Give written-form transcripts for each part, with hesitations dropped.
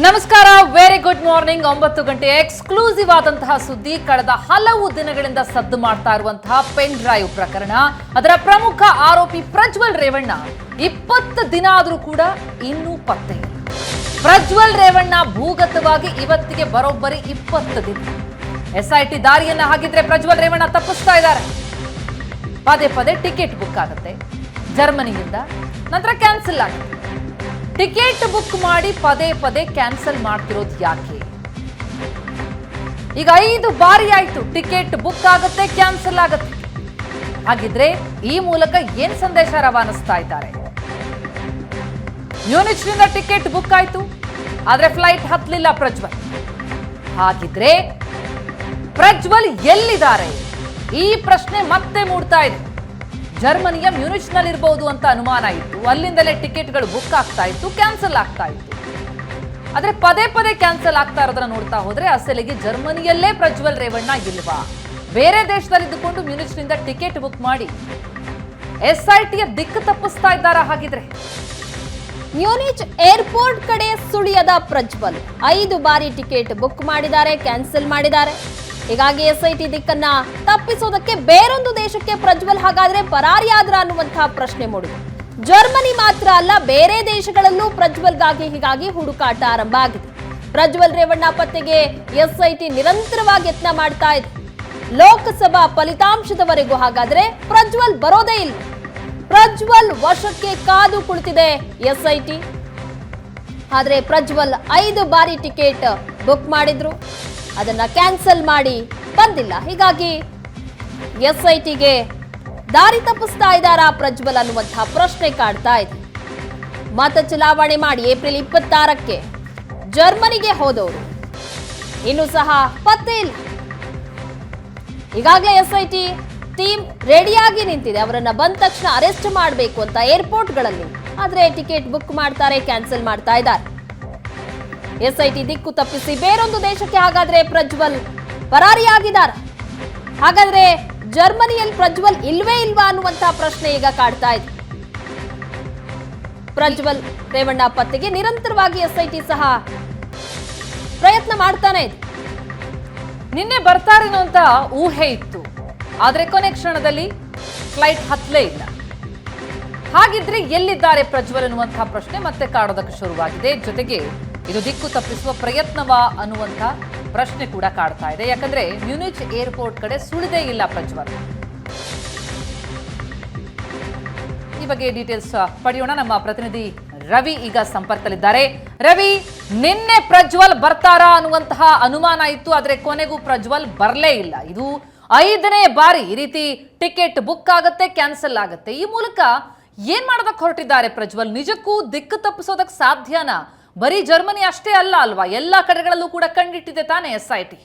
ನಮಸ್ಕಾರ, very good morning. 9 ಗಂಟೆ exclusive ಆದಂತಹ ಸುದ್ದಿ. ಕಳೆದ ಹಲವು ದಿನಗಳಿಂದ ಸದ್ದು ಮಾಡ್ತಾ ಇರುವಂತಹ ಪೆನ್ ಡ್ರೈವ್ ಪ್ರಕರಣ, ಅದರ ಪ್ರಮುಖ ಆರೋಪಿ ಪ್ರಜ್ವಲ್ ರೇವಣ್ಣ 20 ದಿನ ಆದರೂ ಕೂಡ ಇನ್ನೂ ಪತ್ತೆ ಇಲ್ಲ. ಪ್ರಜ್ವಲ್ ರೇವಣ್ಣ ಭೂಗತವಾಗಿ ಇವತ್ತಿಗೆ ಬರೋಬ್ಬರಿ 20 ದಿನ. ಎಸ್ಐಟಿ ದಾರಿಯನ್ನ ಹಾಕಿದ್ರೆ ಪ್ರಜ್ವಲ್ ರೇವಣ್ಣ ತಪ್ಪಿಸ್ತಾ ಇದ್ದಾರೆ. ಪದೇ ಪದೇ ಟಿಕೆಟ್ ಬುಕ್ ಆಗುತ್ತೆ ಜರ್ಮನಿಯಿಂದ, ನಂತರ ಕ್ಯಾನ್ಸಲ್ ಆಗುತ್ತೆ. ಟಿಕೆಟ್ ಬುಕ್ ಮಾಡಿ ಪದೇ ಪದೇ ಕ್ಯಾನ್ಸಲ್ ಮಾಡ್ತಿರೋದು ಯಾಕೆ? ಈಗ 5 ಬಾರಿ ಆಯ್ತು ಟಿಕೆಟ್ ಬುಕ್ ಆಗುತ್ತೆ, ಕ್ಯಾನ್ಸಲ್ ಆಗುತ್ತೆ. ಹಾಗಿದ್ರೆ ಈ ಮೂಲಕ ಏನ್ ಸಂದೇಶ ರವಾನಿಸ್ತಾ ಇದ್ದಾರೆ? ಮ್ಯೂನಿಚ್ನಿಂದ ಟಿಕೆಟ್ ಬುಕ್ ಆಯ್ತು, ಆದ್ರೆ ಫ್ಲೈಟ್ ಹತ್ತಲಿಲ್ಲ ಪ್ರಜ್ವಲ್. ಹಾಗಿದ್ರೆ ಪ್ರಜ್ವಲ್ ಎಲ್ಲಿದ್ದಾರೆ? ಈ ಪ್ರಶ್ನೆ ಮತ್ತೆ ಮೂಡ್ತಾ ಇದೆ. ಜರ್ಮನಿಯ ಮ್ಯೂನಿಚ್ನಲ್ಲಿರಬಹುದು ಅಂತ ಅನುಮಾನ ಇತ್ತು. ಅಲ್ಲಿಂದಲೇ ಟಿಕೆಟ್ಗಳು ಬುಕ್ ಆಗ್ತಾ ಇತ್ತು, ಕ್ಯಾನ್ಸಲ್ ಆಗ್ತಾ ಇತ್ತು. ಆದ್ರೆ ಪದೇ ಪದೇ ಕ್ಯಾನ್ಸಲ್ ಆಗ್ತಾ ಇರೋದನ್ನ ನೋಡ್ತಾ ಹೋದ್ರೆ ಅಸಲಿಗೆ ಜರ್ಮನಿಯಲ್ಲೇ ಪ್ರಜ್ವಲ್ ರೇವಣ್ಣ ಇಲ್ವಾ? ಬೇರೆ ದೇಶದಲ್ಲಿದ್ದುಕೊಂಡು ಮ್ಯೂನಿಚ್ನಿಂದ ಟಿಕೆಟ್ ಬುಕ್ ಮಾಡಿ ಎಸ್ಐಟಿಯ ದಿಕ್ಕು ತಪ್ಪಿಸ್ತಾ ಇದ್ದಾರಾ? ಹಾಗಿದ್ರೆ ಮ್ಯೂನಿಚ್ ಏರ್ಪೋರ್ಟ್ ಕಡೆ ಸುಳಿಯದ ಪ್ರಜ್ವಲ್ 5 ಬಾರಿ ಟಿಕೆಟ್ ಬುಕ್ ಮಾಡಿದ್ದಾರೆ, ಕ್ಯಾನ್ಸಲ್ ಮಾಡಿದ್ದಾರೆ. ಹೀಗಾಗಿ ಎಸ್ಐಟಿ ದಿಕ್ಕನ್ನ ತಪ್ಪಿಸೋದಕ್ಕೆ ಬೇರೊಂದು ದೇಶಕ್ಕೆ ಪ್ರಜ್ವಲ್ ಹಾಗಾದ್ರೆ ಪರಾರಿಯಾದ್ರ ಅನ್ನುವಂತಹ ಪ್ರಶ್ನೆ ಮೂಡಿದೆ. ಜರ್ಮನಿ ಮಾತ್ರ ಅಲ್ಲ, ಬೇರೆ ದೇಶಗಳಲ್ಲೂ ಪ್ರಜ್ವಲ್ಗಾಗಿ ಹೀಗಾಗಿ ಹುಡುಕಾಟ ಆರಂಭ ಆಗಿದೆ. ಪ್ರಜ್ವಲ್ ರೇವಣ್ಣ ಪತ್ತೆಗೆ ಎಸ್ಐಟಿ ನಿರಂತರವಾಗಿ ಯತ್ನ ಮಾಡ್ತಾ ಇದೆ. ಲೋಕಸಭಾ ಫಲಿತಾಂಶದವರೆಗೂ ಹಾಗಾದ್ರೆ ಪ್ರಜ್ವಲ್ ಬರೋದೇ ಇಲ್ಲ. ಪ್ರಜ್ವಲ್ ವಶಕ್ಕೆ ಕಾದು ಕುಳಿತಿದೆ ಎಸ್ಐಟಿ. ಆದ್ರೆ ಪ್ರಜ್ವಲ್ 5 ಬಾರಿ ಟಿಕೆಟ್ ಬುಕ್ ಮಾಡಿದ್ರು, ಅದನ್ನ ಕ್ಯಾನ್ಸಲ್ ಮಾಡಿ ಬಂದಿಲ್ಲ. ಹೀಗಾಗಿ ಎಸ್ಐಟಿಗೆ ದಾರಿ ತಪ್ಪಿಸ್ತಾ ಇದ್ದಾರಾ ಪ್ರಜ್ವಲ್ ಅನ್ನುವಂತಹ ಪ್ರಶ್ನೆ ಕಾಡ್ತಾ ಇದೆ. ಮತ ಚಲಾವಣೆ ಮಾಡಿ ಏಪ್ರಿಲ್ 26ಕ್ಕೆ ಜರ್ಮನಿಗೆ ಹೋದವರು ಇನ್ನೂ ಸಹ ಪತ್ತೆ ಇಲ್ಲ. ಈಗಾಗಲೇ ಎಸ್ಐಟಿ ಟೀಮ್ ರೆಡಿಯಾಗಿ ನಿಂತಿದೆ. ಅವರನ್ನ ಬಂದ ತಕ್ಷಣ ಅರೆಸ್ಟ್ ಮಾಡಬೇಕು ಅಂತ ಏರ್ಪೋರ್ಟ್ಗಳಲ್ಲಿ. ಆದ್ರೆ ಟಿಕೆಟ್ ಬುಕ್ ಮಾಡ್ತಾರೆ, ಕ್ಯಾನ್ಸಲ್ ಮಾಡ್ತಾ ಇದ್ದಾರೆ. ಎಸ್ಐಟಿ ದಿಕ್ಕು ತಪ್ಪಿಸಿ ಬೇರೊಂದು ದೇಶಕ್ಕೆ ಹಾಗಾದ್ರೆ ಪ್ರಜ್ವಲ್ ಪರಾರಿಯಾಗಿದ್ದಾರೆ. ಹಾಗಾದ್ರೆ ಜರ್ಮನಿಯಲ್ಲಿ ಪ್ರಜ್ವಲ್ ಇಲ್ವೇ ಇಲ್ವಾ ಅನ್ನುವಂತಹ ಪ್ರಶ್ನೆ ಈಗ ಕಾಡ್ತಾ ಇದೆ. ಪ್ರಜ್ವಲ್ ರೇವಣ್ಣ ಪತ್ತೆಗೆ ನಿರಂತರವಾಗಿ ಎಸ್ಐಟಿ ಸಹ ಪ್ರಯತ್ನ ಮಾಡ್ತಾನೆ ಇದೆ. ನಿನ್ನೆ ಬರ್ತಾರೇನೋ ಅಂತ ಊಹೆ ಇತ್ತು, ಆದ್ರೆ ಕೊನೆ ಕ್ಷಣದಲ್ಲಿ ಫ್ಲೈಟ್ ಹತ್ತಲೇ ಇಲ್ಲ. ಹಾಗಿದ್ರೆ ಎಲ್ಲಿದ್ದಾರೆ ಪ್ರಜ್ವಲ್ ಅನ್ನುವಂತಹ ಪ್ರಶ್ನೆ ಮತ್ತೆ ಕಾಡೋದಕ್ಕೆ ಶುರುವಾಗಿದೆ. ಜೊತೆಗೆ ಇದು ದಿಕ್ಕು ತಪ್ಪಿಸುವ ಪ್ರಯತ್ನವಾ ಅನ್ನುವಂಥ ಪ್ರಶ್ನೆ ಕೂಡ ಕಾಡ್ತಾ ಇದೆ. ಯಾಕಂದ್ರೆ ಮ್ಯೂನಿಚ್ ಏರ್ಪೋರ್ಟ್ ಕಡೆ ಸುಳಿದೇ ಇಲ್ಲ ಪ್ರಜ್ವಲ್. ಈ ಬಗ್ಗೆ ಡೀಟೇಲ್ಸ್ ಪಡೆಯೋಣ. ನಮ್ಮ ಪ್ರತಿನಿಧಿ ರವಿ ಈಗ ಸಂಪರ್ಕದಲ್ಲಿದ್ದಾರೆ. ರವಿ, ನಿನ್ನೆ ಪ್ರಜ್ವಲ್ ಬರ್ತಾರಾ ಅನ್ನುವಂತಹ ಅನುಮಾನ ಇತ್ತು, ಆದ್ರೆ ಕೊನೆಗೂ ಪ್ರಜ್ವಲ್ ಬರಲೇ ಇಲ್ಲ. ಇದು 5ನೇ ಬಾರಿ ಈ ರೀತಿ ಟಿಕೆಟ್ ಬುಕ್ ಆಗುತ್ತೆ, ಕ್ಯಾನ್ಸಲ್ ಆಗುತ್ತೆ. ಈ ಮೂಲಕ ಏನ್ ಮಾಡೋದಕ್ಕೆ ಹೊರಟಿದ್ದಾರೆ ಪ್ರಜ್ವಲ್? ನಿಜಕ್ಕೂ ದಿಕ್ಕು ತಪ್ಪಿಸೋದಕ್ಕೆ ಸಾಧ್ಯನಾ? ಬರೀ ಜರ್ಮನಿ ಅಷ್ಟೇ ಅಲ್ಲ ಅಲ್ವಾ, ಎಲ್ಲಾ ಕಡೆಗಳಲ್ಲೂ ಕೂಡ ಕಂಡಿಟ್ಟಿದೆ ತಾನೇ ಎಸ್ಐಟಿ?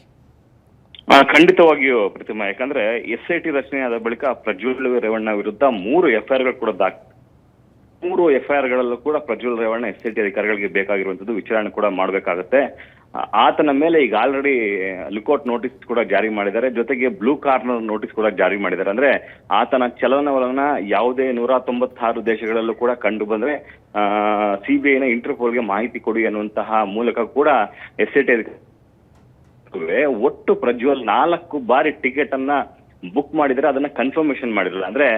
ಖಂಡಿತವಾಗಿಯೂ ಪ್ರತಿಮಾ. ಯಾಕಂದ್ರೆ ಎಸ್ಐಟಿ ರಚನೆ ಆದ ಬಳಿಕ ಪ್ರಜ್ವಲ್ ರೇವಣ್ಣ ವಿರುದ್ಧ 3 FIR ಗಳು ಕೂಡ 3 FIR ಗಳಲ್ಲೂ ಕೂಡ ಪ್ರಜ್ವಲ್ ರೇವಣ್ಣ ಎಸ್ಐಟಿ ಅಧಿಕಾರಿಗಳಿಗೆ ಬೇಕಾಗಿರುವಂತದ್ದು ವಿಚಾರಣೆ ಕೂಡ ಮಾಡಬೇಕಾಗುತ್ತೆ. ಆತನ ಮೇಲೆ ಈಗ ಆಲ್ರೆಡಿ ಲುಕೌಟ್ ನೋಟಿಸ್ ಕೂಡ ಜಾರಿ ಮಾಡಿದ್ದಾರೆ. ಜೊತೆಗೆ ಬ್ಲೂ ಕಾರ್ನರ್ ನೋಟಿಸ್ ಕೂಡ ಜಾರಿ ಮಾಡಿದ್ದಾರೆ. ಅಂದ್ರೆ ಆತನ ಚಲನವಲನ ಯಾವುದೇ 196 ದೇಶಗಳಲ್ಲೂ ಕೂಡ ಕಂಡು ಬಂದ್ರೆ CBIನ ಇಂಟರ್ಪೋಲ್ಗೆ ಮಾಹಿತಿ ಕೊಡಿ ಅನ್ನುವಂತಹ ಮೂಲಕ ಕೂಡ ಎಸ್ಐಟಿ ಒಟ್ಟು ಪ್ರಜ್ವಲ್ 4 ಬಾರಿ ಟಿಕೆಟ್ ಅನ್ನ ಬುಕ್ ಮಾಡಿದ್ರೆ ಅದನ್ನ ಕನ್ಫರ್ಮೇಶನ್ ಮಾಡಿದ್ರು. ಅಂದ್ರೆ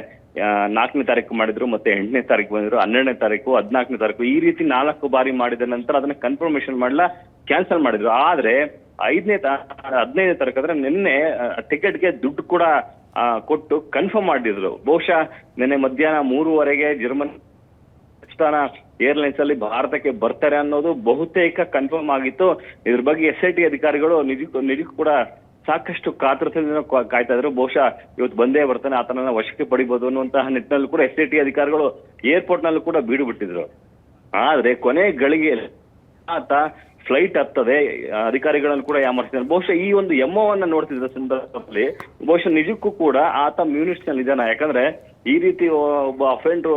4ನೇ ತಾರೀಕು ಮಾಡಿದ್ರು, ಮತ್ತೆ 8ನೇ ತಾರೀಕು ಬಂದಿದ್ರು, 12ನೇ ತಾರೀಕು, 14ನೇ ತಾರೀಕು, ಈ ರೀತಿ 4 ಬಾರಿ ಮಾಡಿದ ನಂತರ ಅದನ್ನ ಕನ್ಫರ್ಮೇಶನ್ ಮಾಡಲ್ಲ, ಕ್ಯಾನ್ಸಲ್ ಮಾಡಿದ್ರು. ಆದ್ರೆ 15ನೇ ತಾರೀಕು ಅಂದ್ರೆ ನಿನ್ನೆ ಟಿಕೆಟ್ಗೆ ದುಡ್ಡು ಕೂಡ ಕೊಟ್ಟು ಕನ್ಫರ್ಮ್ ಮಾಡಿದ್ರು. ಬಹುಶಃ ನಿನ್ನೆ ಮಧ್ಯಾಹ್ನ 3:15ಗೆ ಜರ್ಮನ್ ಏರ್ಲೈನ್ಸ್ ಅಲ್ಲಿ ಭಾರತಕ್ಕೆ ಬರ್ತಾರೆ ಅನ್ನೋದು ಬಹುತೇಕ ಕನ್ಫರ್ಮ್ ಆಗಿತ್ತು. ಇದ್ರ ಬಗ್ಗೆ ಎಸ್ಐಟಿ ಅಧಿಕಾರಿಗಳು ನಿಜಕ್ಕೂ ಕೂಡ ಸಾಕಷ್ಟು ಕಾತರದಿಂದ ಕಾಯ್ತಾ ಇದ್ರು. ಬಹುಶಃ ಇವತ್ತು ಬಂದೇ ಬರ್ತಾನೆ, ಆತನನ್ನ ವಶಕ್ಕೆ ಪಡಿಬಹುದು ಅನ್ನುವಂತಹ ನಿಟ್ಟಿನಲ್ಲಿ ಕೂಡ ಎಸ್ಐಟಿ ಅಧಿಕಾರಿಗಳು ಏರ್ಪೋರ್ಟ್ ನಲ್ಲೂ ಕೂಡ ಬೀಡು ಬಿಟ್ಟಿದ್ರು. ಆದ್ರೆ ಕೊನೆ ಗಳಿಗೆಯಲ್ಲಿ ಆತ ಫ್ಲೈಟ್ ಹತ್ತದೆ, ಅಧಿಕಾರಿಗಳನ್ನು ಕೂಡ ಯಾಮರ್ಸಿದ್ದಾರೆ. ಬಹುಶಃ ಈ ಒಂದು ಎಮ್ಮವನ್ನ ನೋಡ್ತಿದ್ದ ಸಂದರ್ಭದಲ್ಲಿ ಬಹುಶಃ ನಿಜಕ್ಕೂ ಕೂಡ ಆತ ಮ್ಯೂನಿಚ್ ನಲ್ಲಿ ಇದ್ದಾನ. ಯಾಕಂದ್ರೆ ಈ ರೀತಿ ಒಬ್ಬ ಅಫೆಂಡರ್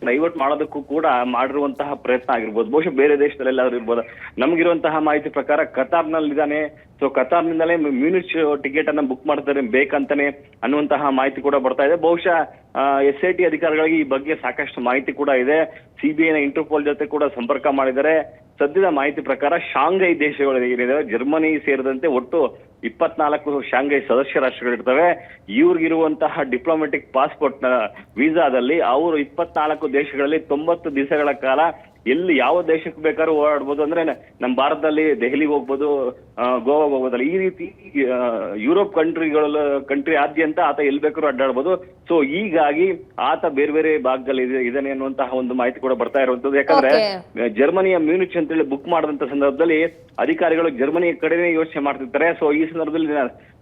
ಡೈವರ್ಟ್ ಮಾಡೋದಕ್ಕೂ ಕೂಡ ಮಾಡಿರುವಂತಹ ಪ್ರಯತ್ನ ಆಗಿರ್ಬೋದು. ಬಹುಶಃ ಬೇರೆ ದೇಶದಲ್ಲೆಲ್ಲಾದ್ರೂ ಇರ್ಬೋದು. ನಮ್ಗಿರುವಂತಹ ಮಾಹಿತಿ ಪ್ರಕಾರ ಕತಾರ್ನಲ್ಲಿದ್ದಾನೆ. ಸೊ ಕತಾರ್ನಿಂದಲೇ ಮ್ಯೂನಿಚ್ ಟಿಕೆಟ್ ಅನ್ನ ಬುಕ್ ಮಾಡ್ತಾರೆ ಬೇಕಂತಾನೆ ಅನ್ನುವಂತಹ ಮಾಹಿತಿ ಕೂಡ ಬರ್ತಾ ಇದೆ. ಬಹುಶಃ ಎಸ್ಐಟಿ ಅಧಿಕಾರಿಗಳಿಗೆ ಈ ಬಗ್ಗೆ ಸಾಕಷ್ಟು ಮಾಹಿತಿ ಕೂಡ ಇದೆ. CBIನ ಇಂಟರ್ಪೋಲ್ ಜೊತೆ ಕೂಡ ಸಂಪರ್ಕ ಮಾಡಿದ್ದಾರೆ. ಸದ್ಯದ ಮಾಹಿತಿ ಪ್ರಕಾರ ಶಾಂಘೈ ದೇಶಗಳು ಏನಿದೆ, ಜರ್ಮನಿ ಸೇರಿದಂತೆ ಒಟ್ಟು 24 ಶಾಂಘೈ ಸದಸ್ಯ ರಾಷ್ಟ್ರಗಳಿರ್ತವೆ. ಇವ್ರಿಗಿರುವಂತಹ ಡಿಪ್ಲೊಮ್ಯಾಟಿಕ್ ಪಾಸ್ಪೋರ್ಟ್ ನ ವೀಸಾದಲ್ಲಿ ಅವರು 24 ದೇಶಗಳಲ್ಲಿ 90 ದಿವಸಗಳ ಕಾಲ ಎಲ್ಲಿ ಯಾವ ದೇಶಕ್ಕೆ ಬೇಕಾದ್ರೂ ಓಡಾಡ್ಬೋದು. ಅಂದ್ರೆ ನಮ್ಮ ಭಾರತದಲ್ಲಿ ದೆಹಲಿಗೆ ಹೋಗ್ಬೋದು, ಗೋವಾಗೆ ಹೋಗ್ಬೋದಲ್ಲ, ಈ ರೀತಿ ಯುರೋಪ್ ಕಂಟ್ರಿ ಆದ್ಯಂತ ಆತ ಎಲ್ಲಿ ಬೇಕಾದ್ರೂ ಅಡ್ಡಾಡ್ಬೋದು. ಸೊ ಹೀಗಾಗಿ ಆತ ಬೇರೆ ಬೇರೆ ಭಾಗದಲ್ಲಿ ಇದಾನೆ ಅನ್ನುವಂತಹ ಒಂದು ಮಾಹಿತಿ ಕೂಡ ಬರ್ತಾ ಇರುವಂತದ್ದು. ಯಾಕಂದ್ರೆ ಜರ್ಮನಿಯ ಮ್ಯೂನಿಚ್ ಅಂತೇಳಿ ಬುಕ್ ಮಾಡಿದಂತ ಸಂದರ್ಭದಲ್ಲಿ ಅಧಿಕಾರಿಗಳು ಜರ್ಮನಿ ಕಡೆನೇ ಯೋಚನೆ ಮಾಡ್ತಿರ್ತಾರೆ. ಸೊ ಈ ಸಂದರ್ಭದಲ್ಲಿ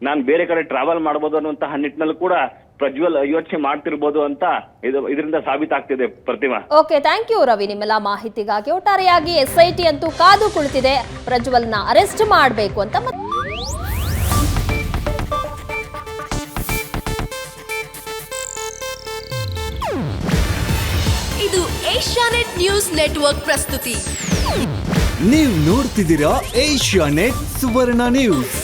ನಾನು ಬೇರೆ ಕಡೆ ಟ್ರಾವೆಲ್ ಮಾಡಬಹುದು ಅನ್ನುವಂತಹ ನಿಟ್ಟಿನಲ್ಲಿ ಕೂಡ ಪ್ರಜ್ವಲ್ ಯೋಚನೆ ಮಾಡ್ತಿರ್ಬೋದು ಅಂತ ಇದರಿಂದ ಸಾಬೀತಾಗ್ತಿದೆ. ಪ್ರತಿಮಾ, ಓಕೆ, ಥ್ಯಾಂಕ್ ಯು ರವಿ ನಿಮ್ಮೆಲ್ಲ ಮಾಹಿತಿಗಾಗಿ. ಒಟ್ಟಾರೆಯಾಗಿ SIT ಅಂತೂ ಕಾದು ಕುಳಿತಿದೆ ಪ್ರಜ್ವಲ್ನ ಅರೆಸ್ಟ್ ಮಾಡಬೇಕು ಅಂತ. ಇದು ಏಷ್ಯಾನೆಟ್ ನ್ಯೂಸ್ ನೆಟ್ವರ್ಕ್ ಪ್ರಸ್ತುತಿ. ನೀವು ನೋಡ್ತಿದ್ದೀರಾ ಏಷ್ಯಾನೆಟ್ ಸುವರ್ಣ ನ್ಯೂಸ್.